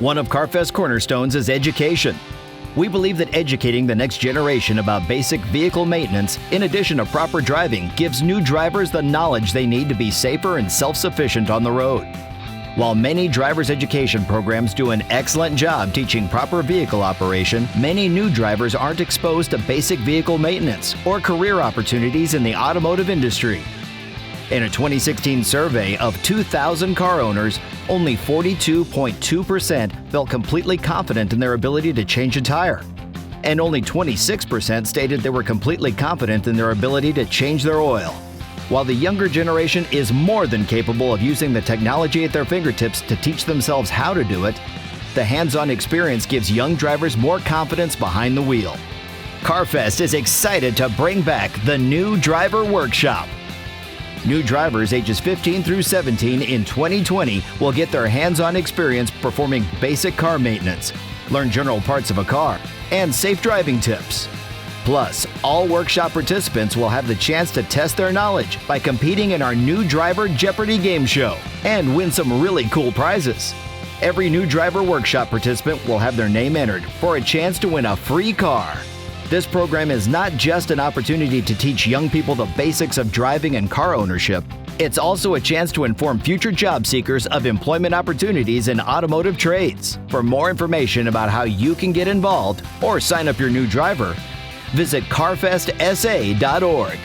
One of CarFest's cornerstones is education. We believe that educating the next generation about basic vehicle maintenance, in addition to proper driving, gives new drivers the knowledge they need to be safer and self-sufficient on the road. While many driver's education programs do an excellent job teaching proper vehicle operation, many new drivers aren't exposed to basic vehicle maintenance or career opportunities in the automotive industry. In a 2016 survey of 2,000 car owners, only 42.2% felt completely confident in their ability to change a tire, and only 26% stated they were completely confident in their ability to change their oil. While the younger generation is more than capable of using the technology at their fingertips to teach themselves how to do it, the hands-on experience gives young drivers more confidence behind the wheel. CarFest is excited to bring back the new driver workshop. New drivers ages 15 through 17 in 2020 will get their hands-on experience performing basic car maintenance, learn general parts of a car, and safe driving tips. Plus, all workshop participants will have the chance to test their knowledge by competing in our new Driver Jeopardy game show and win some really cool prizes. Every new driver workshop participant will have their name entered for a chance to win a free car. This program is not just an opportunity to teach young people the basics of driving and car ownership. It's also a chance to inform future job seekers of employment opportunities in automotive trades. For more information about how you can get involved or sign up your new driver, visit carfestsa.org.